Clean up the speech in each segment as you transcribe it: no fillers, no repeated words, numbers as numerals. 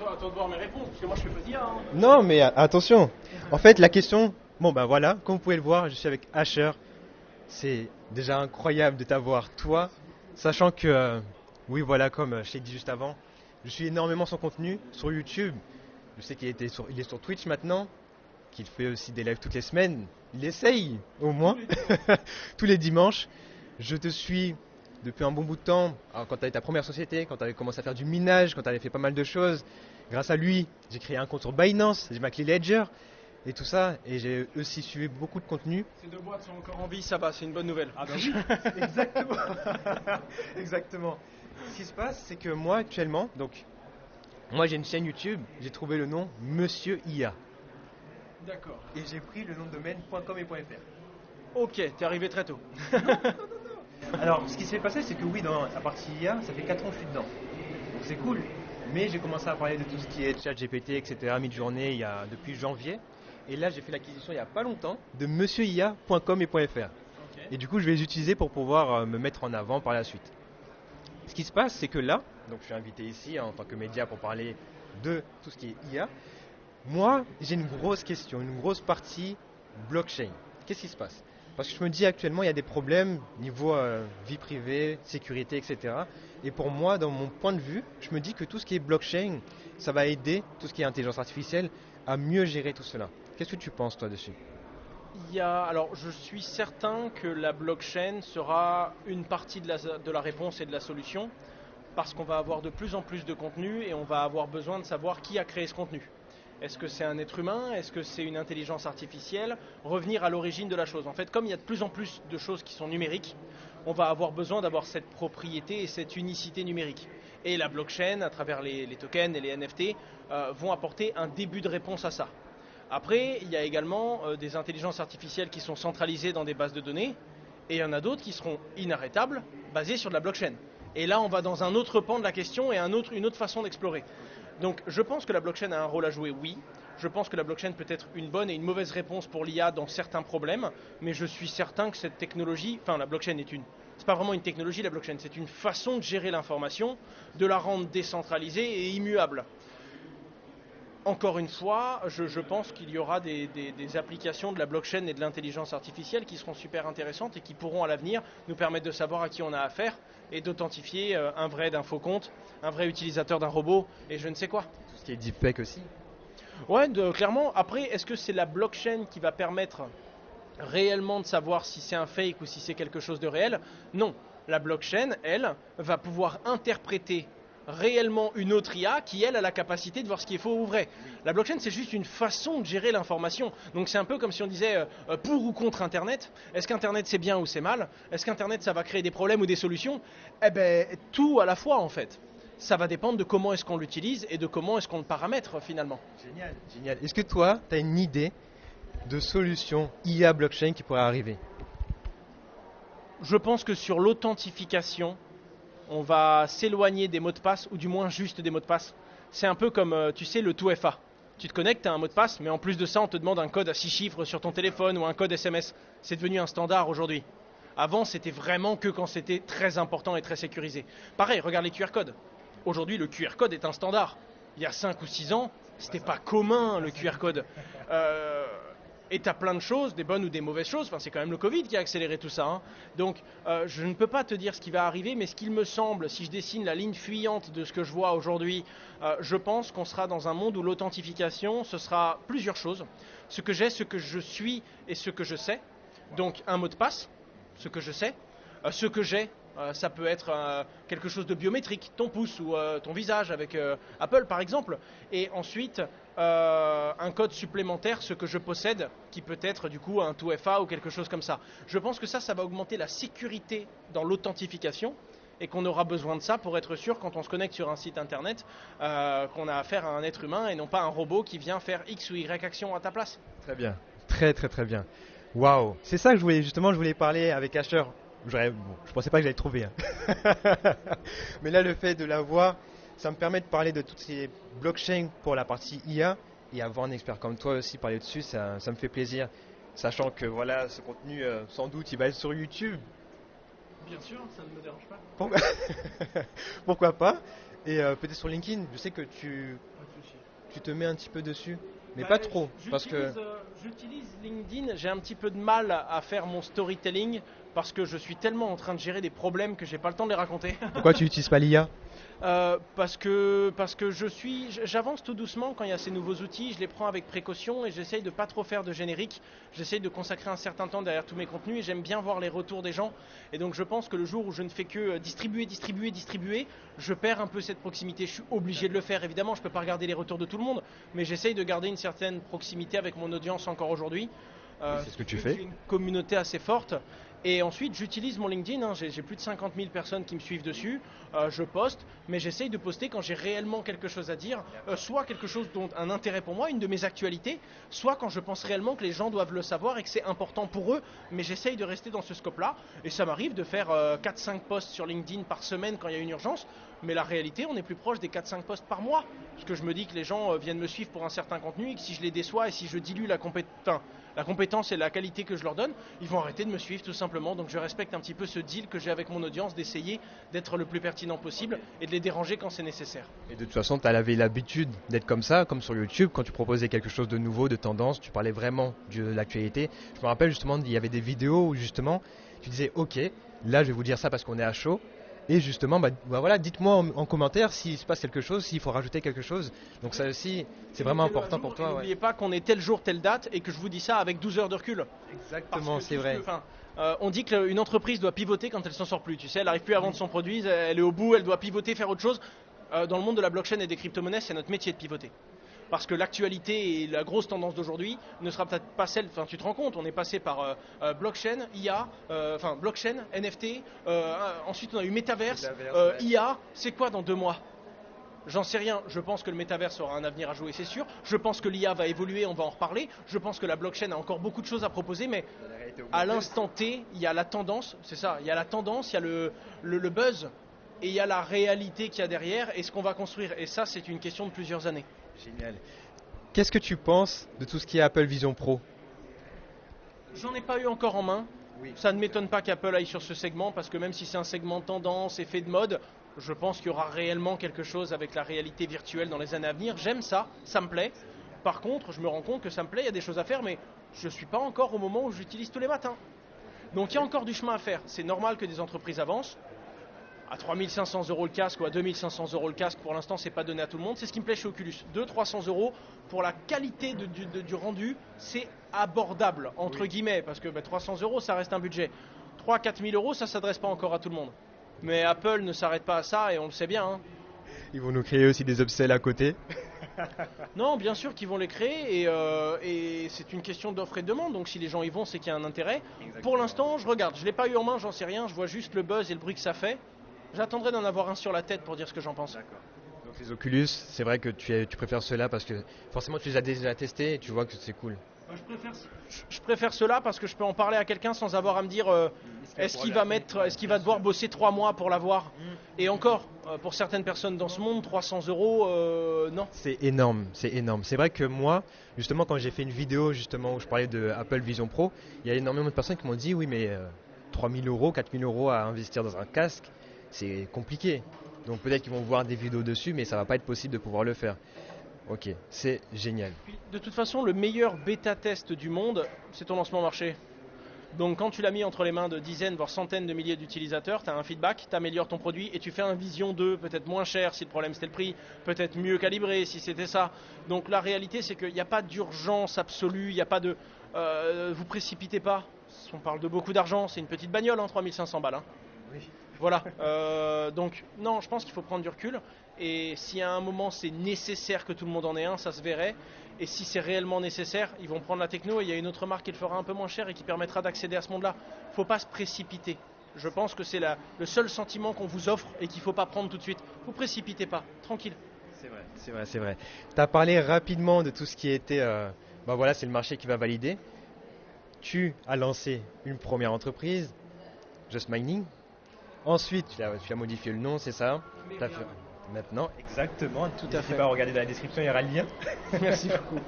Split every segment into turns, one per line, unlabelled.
attends de voir mes réponses, parce que moi je fais pas d'IA. Hein.
Non, mais attention. En fait, la question, bon ben voilà, comme vous pouvez le voir, je suis avec Asher. C'est déjà incroyable de t'avoir toi, sachant que, oui voilà, comme je t'ai dit juste avant, je suis énormément son contenu sur YouTube. Je sais il est sur Twitch maintenant, qu'il fait aussi des lives toutes les semaines. Il essaye, au moins, tous les dimanches. Je te suis depuis un bon bout de temps. Alors, quand tu avais ta première société, quand tu avais commencé à faire du minage, quand tu avais fait pas mal de choses. Grâce à lui, j'ai créé un compte sur Binance, j'ai ma clé Ledger et tout ça. Et j'ai aussi suivi beaucoup de contenu.
Ces deux boîtes sont encore en vie, ça va, c'est une bonne nouvelle.
Ah bah oui, exactement. Exactement. Ce qui se passe, c'est que moi actuellement, donc, moi j'ai une chaîne YouTube, j'ai trouvé le nom Monsieur IA.
D'accord.
Et j'ai pris le nom de domaine .com et .fr.
Ok, t'es arrivé très tôt.
Alors, ce qui s'est passé, c'est que oui, dans la partie IA, ça fait 4 ans que je suis dedans. Donc c'est cool. Mais j'ai commencé à parler de tout ce qui est chat GPT, etc., mid-journée, depuis janvier. Et là, j'ai fait l'acquisition il n'y a pas longtemps de monsieuria.com et .fr.
Ok.
Et du coup, je vais les utiliser pour pouvoir me mettre en avant par la suite. Ce qui se passe, c'est que là, donc je suis invité ici en tant que média pour parler de tout ce qui est IA. Moi, j'ai une grosse question, une grosse partie blockchain. Qu'est-ce qui se passe? Parce que je me dis actuellement, il y a des problèmes niveau vie privée, sécurité, etc. Et pour moi, dans mon point de vue, je me dis que tout ce qui est blockchain, ça va aider tout ce qui est intelligence artificielle à mieux gérer tout cela. Qu'est-ce que tu penses, toi, dessus?
Alors, je suis certain que la blockchain sera une partie de la réponse et de la solution, parce qu'on va avoir de plus en plus de contenu et on va avoir besoin de savoir qui a créé ce contenu. Est-ce que c'est un être humain? Est-ce que c'est une intelligence artificielle? Revenir à l'origine de la chose. En fait, comme il y a de plus en plus de choses qui sont numériques, on va avoir besoin d'avoir cette propriété et cette unicité numérique. Et la blockchain, à travers les tokens et les NFT, vont apporter un début de réponse à ça. Après, il y a également des intelligences artificielles qui sont centralisées dans des bases de données, et il y en a d'autres qui seront inarrêtables, basées sur de la blockchain. Et là, on va dans un autre pan de la question et une autre façon d'explorer. Donc je pense que la blockchain a un rôle à jouer, oui. Je pense que la blockchain peut être une bonne et une mauvaise réponse pour l'IA dans certains problèmes, mais je suis certain que cette technologie, enfin la blockchain c'est pas vraiment une technologie la blockchain, c'est une façon de gérer l'information, de la rendre décentralisée et immuable. Encore une fois, je pense qu'il y aura des applications de la blockchain et de l'intelligence artificielle qui seront super intéressantes et qui pourront à l'avenir nous permettre de savoir à qui on a affaire et d'authentifier un vrai d'un faux compte, un vrai utilisateur d'un robot et je ne sais quoi.
Tout ce qui est deepfake aussi.
Ouais, clairement. Après, est-ce que c'est la blockchain qui va permettre réellement de savoir si c'est un fake ou si c'est quelque chose de réel? Non. La blockchain, elle, va pouvoir interpréter réellement une autre IA qui, elle, a la capacité de voir ce qui est faux ou vrai. La blockchain, c'est juste une façon de gérer l'information. Donc c'est un peu comme si on disait pour ou contre Internet. Est-ce qu'Internet c'est bien ou c'est mal? Est-ce qu'Internet ça va créer des problèmes ou des solutions? Eh ben, tout à la fois en fait. Ça va dépendre de comment est-ce qu'on l'utilise et de comment est-ce qu'on le paramètre finalement.
Génial, génial. Est-ce que toi, tu as une idée de solution IA blockchain qui pourrait arriver?
Je pense que sur l'authentification, on va s'éloigner des mots de passe, ou du moins juste des mots de passe. C'est un peu comme, tu sais, le 2FA. Tu te connectes, tu as un mot de passe, mais en plus de ça, on te demande un code à 6 chiffres sur ton téléphone ou un code SMS. C'est devenu un standard aujourd'hui. Avant, c'était vraiment que quand c'était très important et très sécurisé. Pareil, regarde les QR codes. Aujourd'hui, le QR code est un standard. Il y a 5 ou 6 ans, c'était pas commun le QR code. Et tu as plein de choses, des bonnes ou des mauvaises choses. Enfin, c'est quand même le Covid qui a accéléré tout ça. Hein. Donc, je ne peux pas te dire ce qui va arriver, mais ce qu'il me semble, si je dessine la ligne fuyante de ce que je vois aujourd'hui, je pense qu'on sera dans un monde où l'authentification, ce sera plusieurs choses. Ce que j'ai, ce que je suis et ce que je sais. Donc, un mot de passe, ce que je sais. Ce que j'ai, ça peut être quelque chose de biométrique, ton pouce ou ton visage avec Apple par exemple. Et ensuite, un code supplémentaire, ce que je possède, qui peut être du coup un 2FA ou quelque chose comme ça. Je pense que ça va augmenter la sécurité dans l'authentification et qu'on aura besoin de ça pour être sûr quand on se connecte sur un site internet qu'on a affaire à un être humain et non pas un robot qui vient faire X ou Y action à ta place.
Très bien, très très très bien. Waouh, c'est ça que je voulais parler avec Asher. Je pensais pas que j'allais le trouver. Hein. Mais là, le fait de l'avoir, ça me permet de parler de toutes ces blockchains pour la partie IA et avoir un expert comme toi aussi parler dessus, ça me fait plaisir. Sachant que voilà, ce contenu, sans doute, il va être sur YouTube.
Bien sûr, ça ne me dérange pas.
Pourquoi, Pourquoi pas? Et peut-être sur LinkedIn, je sais que tu te mets un petit peu dessus, mais pas trop. Parce que
J'utilise LinkedIn, j'ai un petit peu de mal à faire mon storytelling parce que je suis tellement en train de gérer des problèmes que j'ai pas le temps de les raconter.
pourquoi tu n'utilises pas l'IA?
Parce que j'avance tout doucement quand il y a ces nouveaux outils, je les prends avec précaution et j'essaye de pas trop faire de générique, j'essaye de consacrer un certain temps derrière tous mes contenus et j'aime bien voir les retours des gens. Et donc je pense que le jour où je ne fais que distribuer, je perds un peu cette proximité. Je suis obligé de le faire, évidemment, je peux pas regarder les retours de tout le monde, mais j'essaye de garder une certaine proximité avec mon audience encore aujourd'hui.
C'est ce que tu fais.
J'ai une communauté assez forte. Et ensuite, j'utilise mon LinkedIn, hein, j'ai plus de 50 000 personnes qui me suivent dessus, je poste, mais j'essaye de poster quand j'ai réellement quelque chose à dire, soit quelque chose dont un intérêt pour moi, une de mes actualités, soit quand je pense réellement que les gens doivent le savoir et que c'est important pour eux, mais j'essaye de rester dans ce scope-là, et ça m'arrive de faire 4-5 posts sur LinkedIn par semaine quand il y a une urgence, mais la réalité, on est plus proche des 4-5 posts par mois, parce que je me dis que les gens viennent me suivre pour un certain contenu, et que si je les déçois et si je dilue la compétence et la qualité que je leur donne, ils vont arrêter de me suivre tout simplement. Donc je respecte un petit peu ce deal que j'ai avec mon audience d'essayer d'être le plus pertinent possible et de les déranger quand c'est nécessaire.
Et de toute façon, tu avais l'habitude d'être comme ça, comme sur YouTube, quand tu proposais quelque chose de nouveau, de tendance, tu parlais vraiment de l'actualité. Je me rappelle justement, il y avait des vidéos où justement, tu disais, ok, là je vais vous dire ça parce qu'on est à chaud. Et justement, voilà, dites-moi en commentaire s'il se passe quelque chose, s'il faut rajouter quelque chose. Donc ça aussi, c'est vraiment important pour toi.
N'oubliez pas qu'on est tel jour, telle date et que je vous dis ça avec 12 heures de recul.
Exactement, c'est vrai.
On dit qu'une entreprise doit pivoter quand elle s'en sort plus. Tu sais, elle n'arrive plus à vendre son produit, elle est au bout, elle doit pivoter, faire autre chose. Dans le monde de la blockchain et des crypto-monnaies, c'est notre métier de pivoter. Parce que l'actualité et la grosse tendance d'aujourd'hui ne sera peut-être pas celle. Enfin, tu te rends compte, on est passé par blockchain, IA, blockchain, NFT. Ensuite, on a eu métaverse, IA. C'est quoi dans 2 mois? J'en sais rien. Je pense que le métaverse aura un avenir à jouer, c'est sûr. Je pense que l'IA va évoluer, on va en reparler. Je pense que la blockchain a encore beaucoup de choses à proposer, mais à l'instant T, il y a la tendance, c'est ça. Il y a la tendance, il y a le buzz, et il y a la réalité qu'il y a derrière et ce qu'on va construire. Et ça, c'est une question de plusieurs années.
Génial. Qu'est-ce que tu penses de tout ce qui est Apple Vision Pro?
J'en ai pas eu encore en main.
Oui.
Ça ne m'étonne pas qu'Apple aille sur ce segment parce que même si c'est un segment tendance, effet de mode, je pense qu'il y aura réellement quelque chose avec la réalité virtuelle dans les années à venir. J'aime ça, ça me plaît. Par contre, je me rends compte que ça me plaît, il y a des choses à faire, mais je ne suis pas encore au moment où j'utilise tous les matins. Donc il y a encore du chemin à faire. C'est normal que des entreprises avancent. À 3 500 € le casque ou à 2 500 € le casque, pour l'instant, c'est pas donné à tout le monde. C'est ce qui me plaît chez Oculus. 200-300 € pour la qualité du rendu, c'est abordable, entre guillemets, parce que 300 €, ça reste un budget. 3-4 000 €, ça s'adresse pas encore à tout le monde. Mais Apple ne s'arrête pas à ça et on le sait bien. Hein.
Ils vont nous créer aussi des upsells à côté.
Non, bien sûr qu'ils vont les créer et c'est une question d'offre et de demande. Donc si les gens y vont, c'est qu'il y a un intérêt. Exactement. Pour l'instant, je regarde. Je l'ai pas eu en main, j'en sais rien. Je vois juste le buzz et le bruit que ça fait. J'attendrai d'en avoir un sur la tête pour dire ce que j'en pense.
D'accord. Donc les Oculus, c'est vrai que tu préfères ceux-là parce que forcément tu les as déjà testés et tu vois que c'est cool.
Je préfère cela parce que je peux en parler à quelqu'un sans avoir à me dire est-ce qu'il va devoir bosser 3 mois pour l'avoir. Et encore, pour certaines personnes dans ce monde, 300 €, non.
C'est énorme, c'est énorme. C'est vrai que moi, justement, quand j'ai fait une vidéo justement où je parlais de Apple Vision Pro, il y a énormément de personnes qui m'ont dit oui mais 3 000 €, 4 000 € à investir dans un casque, c'est compliqué. Donc peut-être qu'ils vont voir des vidéos dessus, mais ça va pas être possible de pouvoir le faire. Ok, c'est génial.
De toute façon, le meilleur bêta-test du monde, c'est ton lancement marché. Donc quand tu l'as mis entre les mains de dizaines, voire centaines de milliers d'utilisateurs, tu as un feedback, tu améliores ton produit et tu fais un Vision 2, peut-être moins cher si le problème c'était le prix, peut-être mieux calibré si c'était ça. Donc la réalité c'est qu'il n'y a pas d'urgence absolue, il n'y a pas de... vous précipitez pas, on parle de beaucoup d'argent, c'est une petite bagnole, 3 500 balles. Hein.
Oui.
Voilà, donc non, je pense qu'il faut prendre du recul et si à un moment c'est nécessaire que tout le monde en ait un, ça se verrait. Et si c'est réellement nécessaire, ils vont prendre la techno et il y a une autre marque qui le fera un peu moins cher et qui permettra d'accéder à ce monde-là. Il ne faut pas se précipiter. Je pense que c'est le seul sentiment qu'on vous offre et qu'il ne faut pas prendre tout de suite. Vous précipitez pas, tranquille.
C'est vrai. Tu as parlé rapidement de tout ce qui était... voilà, c'est le marché qui va valider. Tu as lancé une première entreprise, Just Mining. Ensuite, tu as modifié le nom, c'est ça? Maintenant, exactement, tout à fait. Regarder dans la description, il y aura le lien.
Merci beaucoup.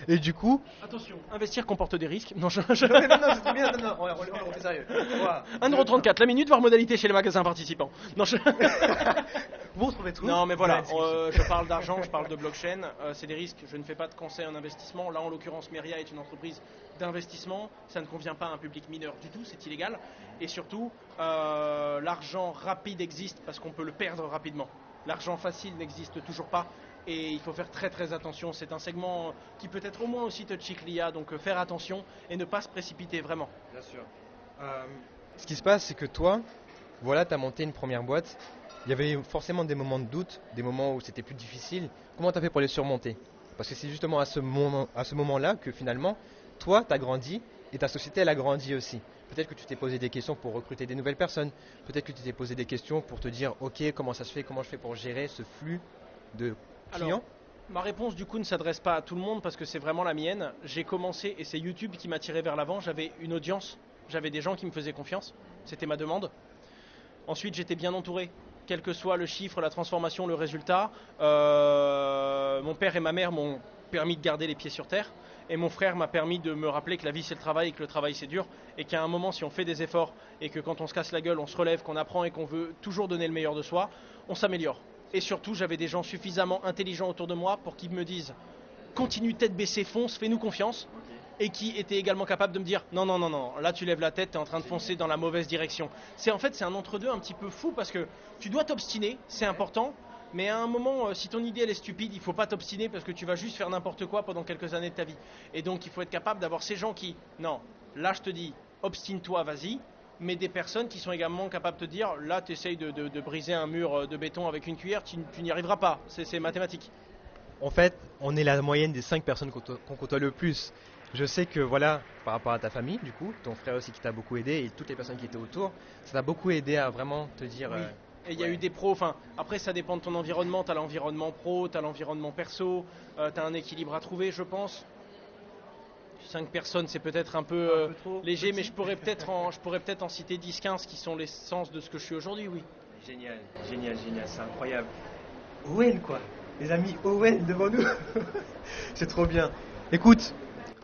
Et du coup,
Attention, investir comporte des risques. Non,
non, c'est trop bien, non, on fait sérieux. Voilà.
1,34€ la minute, voire modalité chez les magasins participants. Non,
Vous retrouvez tout.
non mais
dans la
voilà,
description.
je parle d'argent, je parle de blockchain, c'est des risques, je ne fais pas de conseil en investissement. Là en l'occurrence Meria est une entreprise d'investissement, ça ne convient pas à un public mineur du tout, c'est illégal. Et surtout, l'argent rapide existe parce qu'on peut le perdre rapidement. L'argent facile n'existe toujours pas. Et il faut faire très très attention, c'est un segment qui peut être au moins aussi touchy que l'IA, donc faire attention et ne pas se précipiter vraiment.
Bien sûr. Ce qui se passe, c'est que toi, voilà, tu as monté une première boîte. Il y avait forcément des moments de doute, des moments où c'était plus difficile. Comment tu as fait pour les surmonter? Parce que c'est justement à ce moment-là que finalement, toi, tu as grandi et ta société, elle a grandi aussi. Peut-être que tu t'es posé des questions pour recruter des nouvelles personnes. Peut-être que tu t'es posé des questions pour te dire, ok, comment ça se fait, comment je fais pour gérer ce flux de clients?
Alors, ma réponse du coup ne s'adresse pas à tout le monde parce que c'est vraiment la mienne. J'ai commencé et c'est YouTube qui m'a tiré vers l'avant. J'avais une audience, j'avais des gens qui me faisaient confiance. C'était ma demande. Ensuite, j'étais bien entouré. Quel que soit le chiffre, la transformation, le résultat, mon père et ma mère m'ont permis de garder les pieds sur terre. Et mon frère m'a permis de me rappeler que la vie c'est le travail et que le travail c'est dur. Et qu'à un moment, si on fait des efforts et que quand on se casse la gueule, on se relève, qu'on apprend et qu'on veut toujours donner le meilleur de soi, on s'améliore. Et surtout, j'avais des gens suffisamment intelligents autour de moi pour qu'ils me disent continue tête baissée, fonce, fais-nous confiance. Et qui étaient également capables de me dire non, non, non, non, là tu lèves la tête, tu es en train de foncer dans la mauvaise direction. C'est un entre-deux un petit peu fou parce que tu dois t'obstiner, c'est important. Mais à un moment, si ton idée elle est stupide, il ne faut pas t'obstiner parce que tu vas juste faire n'importe quoi pendant quelques années de ta vie. Et donc il faut être capable d'avoir ces gens qui, non, là je te dis, obstine-toi, vas-y. Mais des personnes qui sont également capables de te dire, là tu essayes de briser un mur de béton avec une cuillère, tu n'y arriveras pas, c'est mathématique.
En fait, on est la moyenne des 5 personnes qu'on côtoie le plus. Je sais que voilà, par rapport à ta famille, du coup, ton frère aussi qui t'a beaucoup aidé et toutes les personnes qui étaient autour, ça t'a beaucoup aidé à vraiment te dire.
Oui. Et il y a
ouais.
eu des pros, enfin, après ça dépend de ton environnement, tu as l'environnement pro, tu as l'environnement perso, tu as un équilibre à trouver, je pense. 5 personnes, c'est peut-être un peu, léger,
petit.
mais je pourrais peut-être en citer 10-15 qui sont l'essence de ce que je suis aujourd'hui, oui.
Génial, génial, génial, c'est incroyable. Owen, quoi. Les amis Owen devant nous. C'est trop bien. Écoute,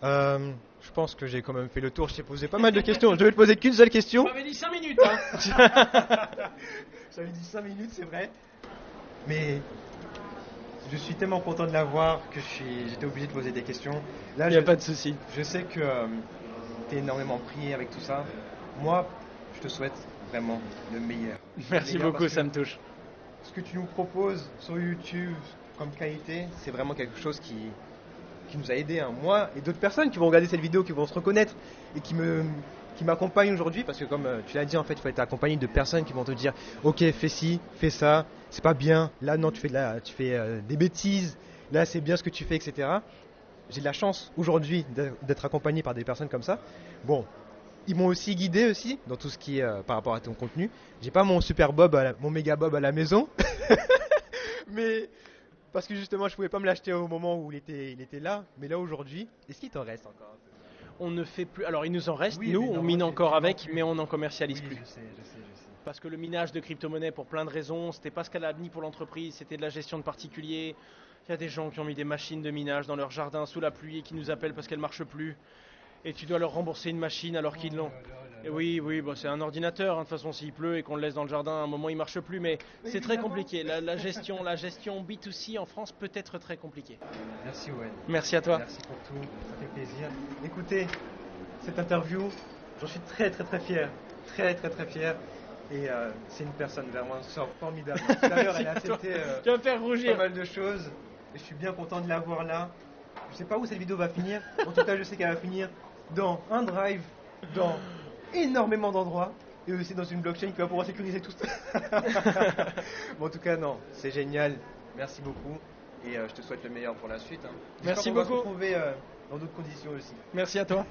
je pense que j'ai quand même fait le tour. Je t'ai posé pas mal de questions. Je devais te poser qu'une seule question.
Tu m'avais dit 5 minutes, hein.
J'avais dit 5 minutes, c'est vrai. Mais je suis tellement content de l'avoir que j'étais obligé de poser des questions. Là,
Il n'y a pas de souci.
je sais que tu es énormément pris avec tout ça. Moi, je te souhaite vraiment le meilleur.
Merci
Le meilleur
beaucoup,
parce
ça
que
me touche.
ce que tu nous proposes sur YouTube comme qualité, c'est vraiment quelque chose qui nous a aidés, hein. Moi et d'autres personnes qui vont regarder cette vidéo, qui vont se reconnaître et qui m'accompagnent aujourd'hui, parce que comme tu l'as dit, en fait, il faut être accompagné de personnes qui vont te dire ok, fais ci, fais ça, c'est pas bien, là non, tu fais des bêtises, là c'est bien ce que tu fais, etc. J'ai de la chance aujourd'hui d'être accompagné par des personnes comme ça. Bon, ils m'ont aussi guidé aussi dans tout ce qui est par rapport à ton contenu. J'ai pas mon super bob, mon méga bob à la maison, mais parce que justement je pouvais pas me l'acheter au moment où il était là. Mais là aujourd'hui, est-ce qu'il t'en reste encore un peu?
On ne fait plus. Alors il nous en reste,
Oui,
nous,
mais
on
non,
mine
moi,
encore
tu
avec,
vends plus.
mais on n'en commercialise plus.
Je sais.
Parce que le minage de crypto-monnaie, pour plein de raisons, c'était pas ce qu'elle a mis pour l'entreprise, c'était de la gestion de particuliers. Il y a des gens qui ont mis des machines de minage dans leur jardin sous la pluie et qui nous appellent parce qu'elles marchent plus. Et tu dois leur rembourser une machine alors qu'ils l'ont. Et oui, bah, c'est un ordinateur, hein, de toute façon s'il pleut et qu'on le laisse dans le jardin, à un moment il marche plus, mais c'est très compliqué. La gestion B2C en France peut être très compliquée.
Merci Owen.
Merci à toi.
Merci pour tout, ça fait plaisir. Écoutez, cette interview, j'en suis très fier. Très fier. Et c'est une personne vraiment formidable. Tout à l'heure, elle a accepté
Tu vas me faire
pas
rougir.
mal de choses. Et je suis bien content de la voir là. Je sais pas où cette vidéo va finir. En tout cas, je sais qu'elle va finir dans un drive, dans énormément d'endroits. Et aussi dans une blockchain qui va pouvoir sécuriser tout ça. Bon, en tout cas, non, c'est génial. Merci beaucoup. Et je te souhaite le meilleur pour la suite, hein.
Merci
J'espère qu'on va
beaucoup.
se retrouver dans d'autres conditions aussi.
Merci à toi.